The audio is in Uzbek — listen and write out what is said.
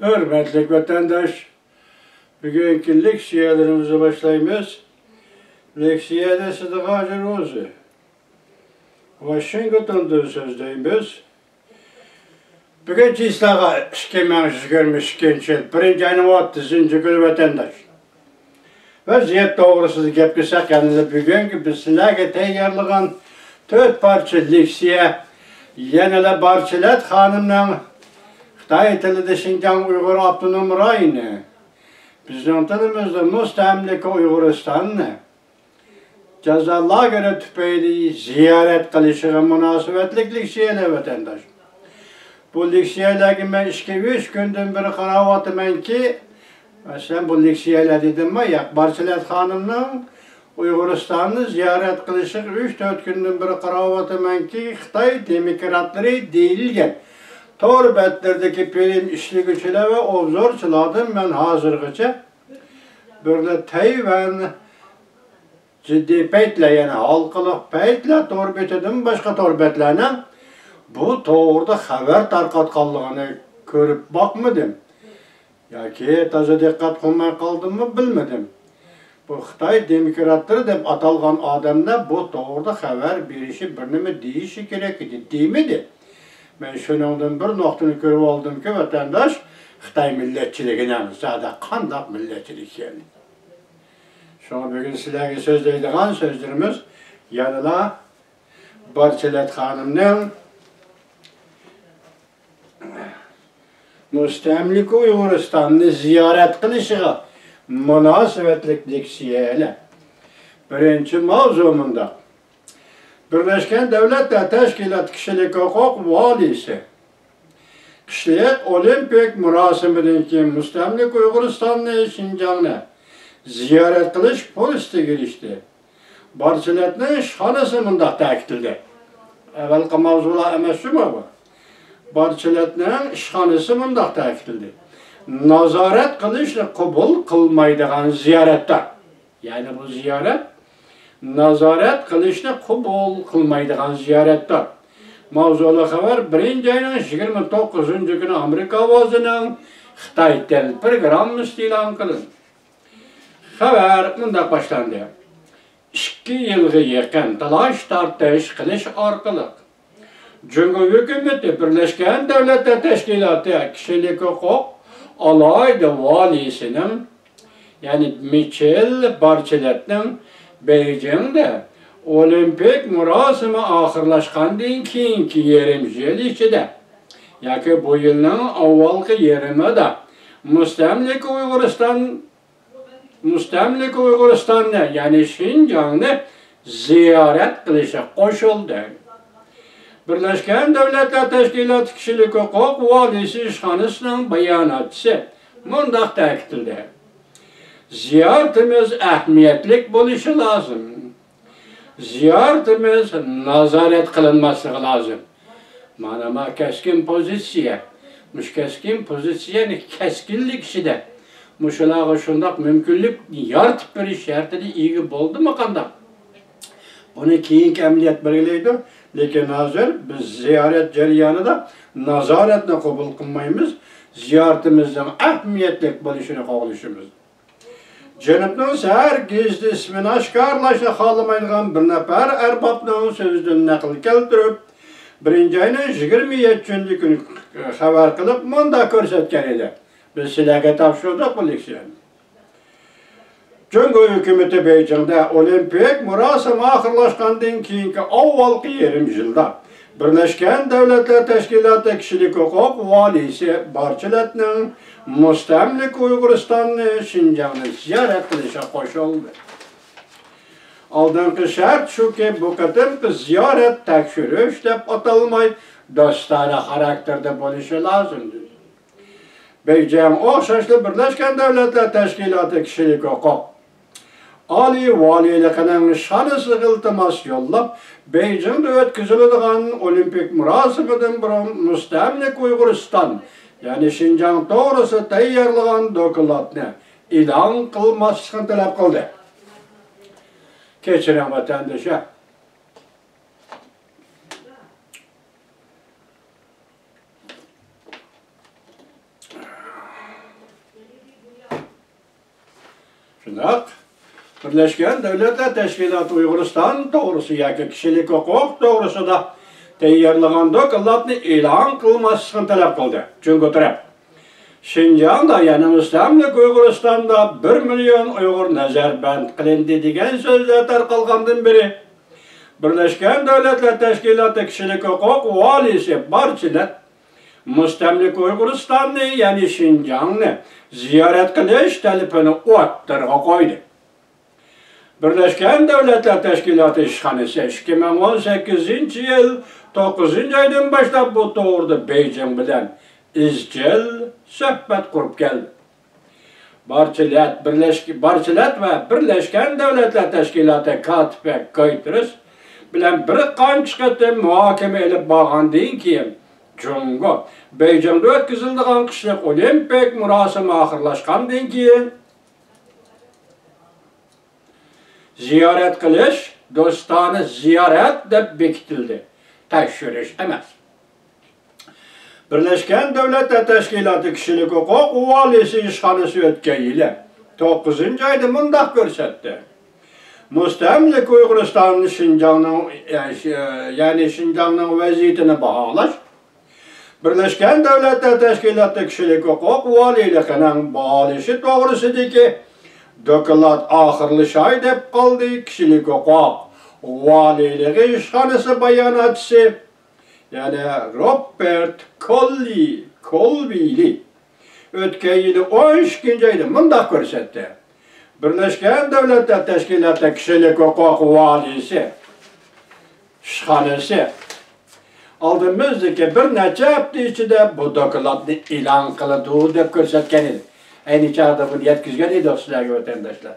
Hürmetli vatandaş, bugünkü leksiyalarımıza başlayımız. Leksiyada size hazır olsun. Washington'da sözdeyimiz. Bugün islaha işkemeğiniz görmüş gençler. Birinci ayının 30. gün vatandaş. Vaziyet doğrusu gep kısak yanında bugünkü bizlerge teyarlıgan 4 parça leksiya yenile Barçilet Hanım'la Xitay tilida Şinjan Uyghur Abdunum Rayni bizning tilimizda mustamlika Uyg'uristonni jazo lageri tufayli ziyorat qilishiga munosabatli leksiyalar vatandosh. Bu leksiyalarga men 2-3 kundan beri qarayapmanki, masalan bu leksiyalar dedimmi, Barçilet Hanım'ning Uyg'uristonni ziyorat qilishiga 3-4 kundan beri qarayapmanki, Xitoy demokratlari deyilgan Torbetler'deki film işligüçüler ve obzorçulardan ben hazırgıca böyle Tayvan ciddi peytle yani halkılık peytle torbeteden başka torbetlerine bu doğruda haber tarqatqanlığını görüp bakmadım. Ya ki taze dikkat kılmaya kaldım mı bilmedim. Bu Xitay demokratları deb atalgan adamlar bu doğruda haber bir işi birnimi deyişi gerek idi, değil miydi? Ben şunundan bir noktunu görüp oldum ki vatandaş Xitay milletçiliğine zaten kandak milletçilik yani. Şuna bugün sizlerge sözleydiğin sözlerimiz yanıla Barçilet Hanım'ın mustamlika Uyg'uriston'ni ziyorat qilishiga munosabatlik leksiyalar. Birinchi mavzumunda Birleşken Devletler Teşkilatı Kişilik Hukuk Valisi Kişilik Olimpik murasimideki mustamlik Uyg'uristonni Şinjanni ziyorat qilish polisga girishdi. Barçiletning ishxonasi mundaq ta'kidladi. Avvalgi mavzular emas shumi bu? Barçiletning ishxonasi mundaq ta'kidladi. Nazorat qilishni qabul qilmaydigan ziyoratlar. Ya'ni bu ziyorat nazorat qilishni qabul qilmaydigan ziyoratlar. Mavzuli xabar 1-ayning 29-kuni Amerika ovozining Xitoy til programmasi e'lon qilindi. Xabar mundaq boshlandi. 2 yilga yaqin talash tortish qilish orqali Jungo hukumati Birleşken Devletler Teşkilatı Kişilik Hukuk alayda valisining yani Michel Barçiletning Beijing'de olimpik murosimi oxirlashgandan keyingi yarim yil ichida yoki bu yilning avvalgi yarimida mustamlika Uyg'uristonni ya'ni Şinjanni ziyorat qilishga qo'shildi. Birleşken Devletler Teşkilatı Kişilik Hukuk Valisi ishxonasining bayonotchisi mundaq ta'kidladi. Ziyoratimiz ahamiyatli bo'lishi lozim. Ziyoratimiz nazorat qilinmasligi lozim. Mana keskin pozitsiya. Mush keskin pozitsiyani keskinlik ichida mushularga shundaq mumkinlik yaratib berish shartida ega bo'ldimi qanday? Buni keyingi amaliyot belgilaydi. Lekin hozir biz ziyorat jarayonida nazoratni qabul qilmaymiz. Ziyoratimizning ahamiyatli bo'lishini xohlashimiz. Janubning sar gizli ismini oshkorlashni xohlamaydigan bir nafar arbobning so'zidan naql keltirib, 1-ayning 27-kuni xabar qilib, munda ko'rsatgan edi. Biz sizlarga topshirdik bu leksiyani. Jungo hukumati Beijing'da olimpik murosim oxirlashgandan keyingi avvalgi yarim yilda Birleşken Devletler Teşkilatı Kişilik Hukuk Valisi Barçiletning mustamlika Uyg'uristonni Şinjanni ziyorat qilishga qo'shildi. Oldingi shart shuki bu qatimki ziyorat tekshirish deb atalmay do'stona xarakterda bo'lishi lozim. Beijing o'xshashli Birleşken Devletler Teşkilatı Kişilik Hukuk Ali valiliğinin şanısı iltimas yollab, Beijing'de ötküzülüdüğün olimpik murasimidan burun mustamlik Uyg'uriston, yani Şinjan doğrusu tayyorlagan dokumentni e'lon qilmaslikni talab qildi. Kechiring vatandoshlar. Şunaq, Birleşken Devletler Teşkilatı Uyg'uriston to'g'risi yoki kishilik huquq to'g'risida tayyorlagan dokladni e'lon qilmaslikni talab qildi. Chunki taraf Şinjan'da yani Müstemlik Uyg'uristonda 1 milyon Uyg'ur nazarband qilindi degan so'zlar tarqalgandan beri Birleşken Devletler Teşkilatı kishilik huquq valisi barchalar Müstemlik Uyg'uristonni yani Şinjan'ni ziyorat qilish talabini o'ttirg'a qo'ydi. Birleşken Devletler Teşkilatı ishxonasi 2018-yil 9-oydan boshlab bu to'g'rida Beijing bilan izchil suhbat qurib keldi. Barchilat va Birleşken Devletler Teşkilatı katibi Guterres bilan bir qancha qatim muhokama elib borgandan keyin Jungo Beijingda o'tkazilgan qishliq olimpik murosimi oxirlashgandan keyin ziyorat qilish do'stona ziyorat deb bekitildi. Tekshirish emas. Birleşken Devletler Teşkilatı kishilik huquq valisi ishxonasi o'tgan yili 9-oyda mundaq ko'rsatdi. Müstemlik Uyg'uristonning Şinjanning vaziyatini baholash Birleşken Devletler Teşkilatı kishilik huquq valiligining baholashi to'g'risidagi doklad oxirlashay deb qoldi. Kishilik huquq valiligi ishxonasi bayonotchisi yani Robert Colville o'tgan yili 12-oyda mundaq ko'rsatdi. Birleşken Devletler Teşkilatı kishilik huquq valisi ishxonasi oldimizdagi bir necha hafta ichida bu dokladni e'lon qiladi deb ko'rsatgan edi. Ayni chog'da buni yetkazgan edi sizlarga vatandoshlar.